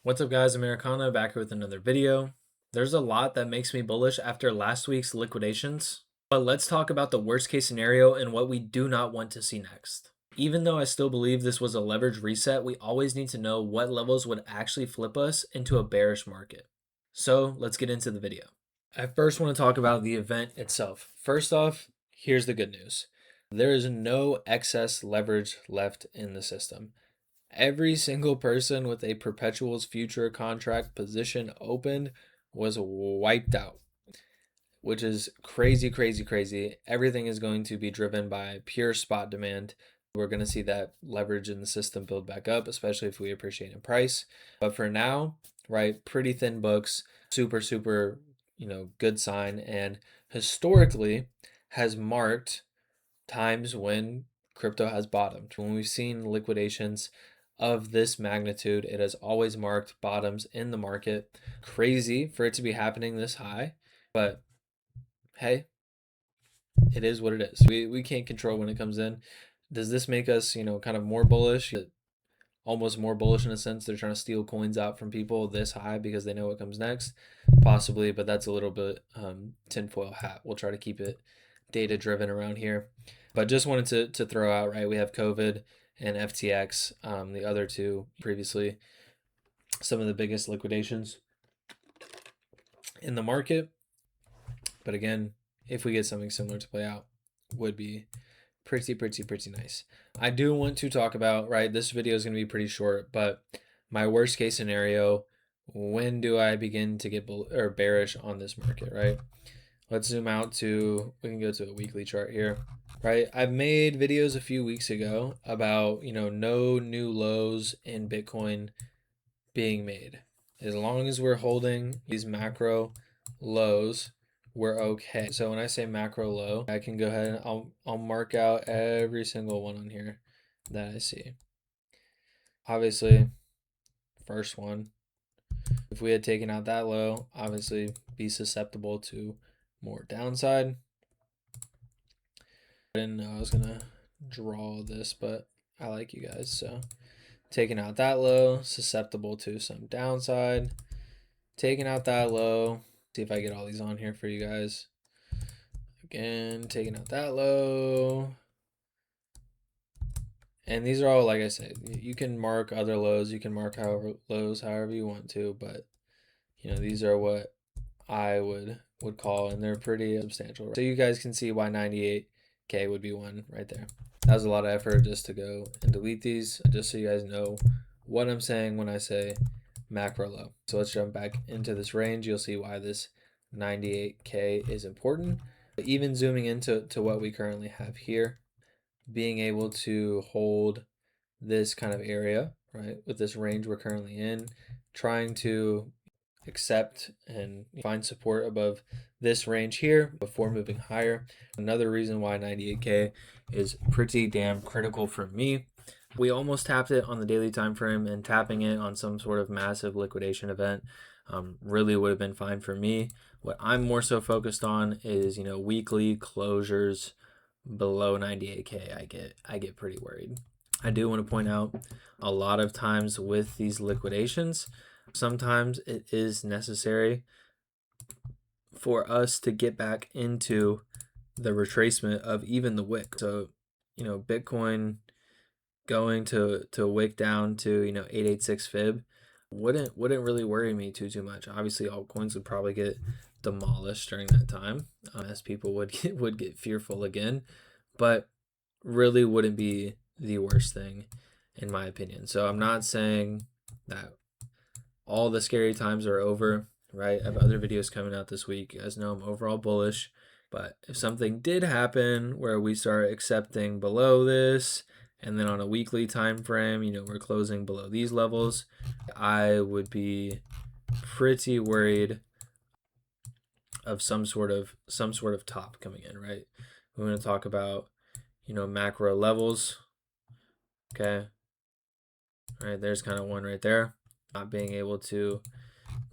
What's up guys, Americana back here with another video. There's a lot that makes me bullish after last week's liquidations, but let's talk about the worst case scenario and what we do not want to see next. Even though I still believe this was a leverage reset, we always need to know what levels would actually flip us into a bearish market. So let's get into the video. I first want to talk about the event itself. First off, here's the good news. There is no excess leverage left in the system. Every single person with a perpetuals future contract position opened was wiped out, which is crazy, crazy, crazy. Everything is going to be driven by pure spot demand. We're going to see that leverage in the system build back up, especially if we appreciate in price. But for now, right, pretty thin books, super, super, good sign. And historically has marked times when crypto has bottomed. When we've seen liquidations of this magnitude, it has always marked bottoms in the market. Crazy for it to be happening this high, but hey, it is what it is. We can't control when it comes in. Does this make us, kind of more bullish? Almost more bullish in a sense. They're trying to steal coins out from people this high because they know what comes next, possibly, but that's a little bit tinfoil hat. We'll try to keep it data driven around here, but just wanted to throw out, right, we have COVID and FTX, the other two previously, some of the biggest liquidations in the market. But again, if we get something similar to play out, would be pretty nice. I do want to talk about, right, this video is going to be pretty short, but my worst case scenario, when do I begin to get bearish on this market, right? Let's zoom out to, we can go to a weekly chart here, right? I've made videos a few weeks ago about, no new lows in Bitcoin being made. As long as we're holding these macro lows, we're okay. So when I say macro low, I can go ahead and I'll mark out every single one on here that I see. Obviously, first one, if we had taken out that low, obviously be susceptible to more downside. I didn't know I was gonna draw this, but I like you guys, so taking out that low, susceptible to some downside. Taking out that low, see if I get all these on here for you guys. Again, taking out that low. And these are all, like I said, you can mark other lows, you can mark lows however you want to, but these are what I would call, and they're pretty substantial. So you guys can see why 98K would be one right there. That was a lot of effort just to go and delete these, just so you guys know what I'm saying when I say macro low. So let's jump back into this range. You'll see why this 98K is important. But even zooming into what we currently have here, being able to hold this kind of area, right, with this range we're currently in, trying to accept and find support above this range here before moving higher. Another reason why 98K is pretty damn critical for me. We almost tapped it on the daily time frame, and tapping it on some sort of massive liquidation event really would have been fine for me. What I'm more so focused on is, weekly closures below 98K. I get pretty worried. I do want to point out, a lot of times with these liquidations, sometimes it is necessary for us to get back into the retracement of even the wick. So, Bitcoin going to wick down to 886 fib wouldn't really worry me too much. Obviously, altcoins would probably get demolished during that time, as people would get fearful again, but really wouldn't be the worst thing in my opinion. So I'm not saying that all the scary times are over, right? I have other videos coming out this week. You guys know I'm overall bullish, but if something did happen where we start accepting below this, and then on a weekly time frame, we're closing below these levels, I would be pretty worried of some sort of top coming in, right? We're going to talk about, macro levels. Okay. All right, there's kind of one right there. Not being able to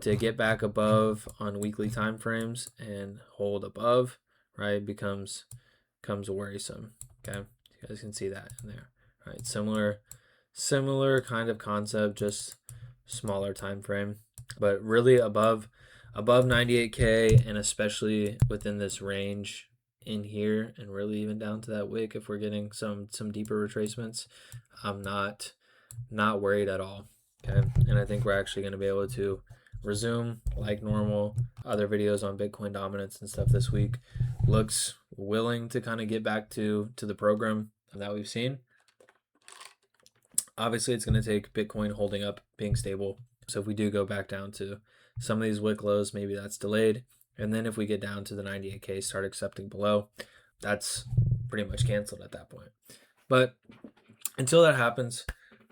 get back above on weekly time frames and hold above, right, becomes worrisome. Okay, you guys can see that in there, right? Similar kind of concept, just smaller time frame, but really above 98K, and especially within this range in here, and really even down to that wick if we're getting some deeper retracements, I'm not worried at all. Okay, and I think we're actually going to be able to resume like normal. Other videos on Bitcoin dominance and stuff this week looks willing to kind of get back to the program that we've seen. Obviously, it's going to take Bitcoin holding up, being stable. So if we do go back down to some of these wick lows, maybe that's delayed. And then if we get down to the 98K, start accepting below, that's pretty much canceled at that point. But until that happens,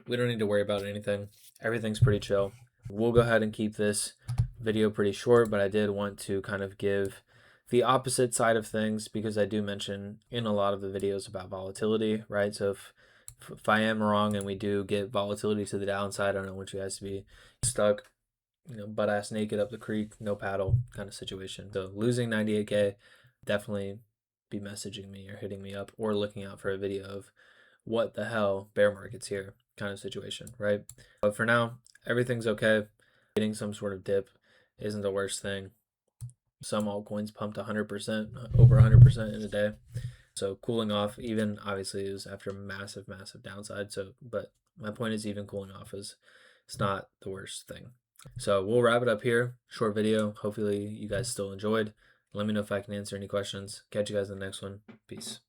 we don't need to worry about anything. Everything's pretty chill. We'll go ahead and keep this video pretty short, but I did want to kind of give the opposite side of things, because I do mention in a lot of the videos about volatility, right? So if I am wrong and we do get volatility to the downside, I don't want you guys to be stuck, butt ass naked up the creek, no paddle kind of situation. So losing 98K, definitely be messaging me or hitting me up or looking out for a video of what the hell, bear market's here kind of situation, right? But for now, everything's okay. Getting some sort of dip isn't the worst thing. Some altcoins pumped 100%, over 100% in a day. So cooling off, even obviously it was after massive downside. So, but my point is, even cooling off is, it's not the worst thing. So we'll wrap it up here. Short video. Hopefully you guys still enjoyed. Let me know if I can answer any questions. Catch you guys in the next one. Peace.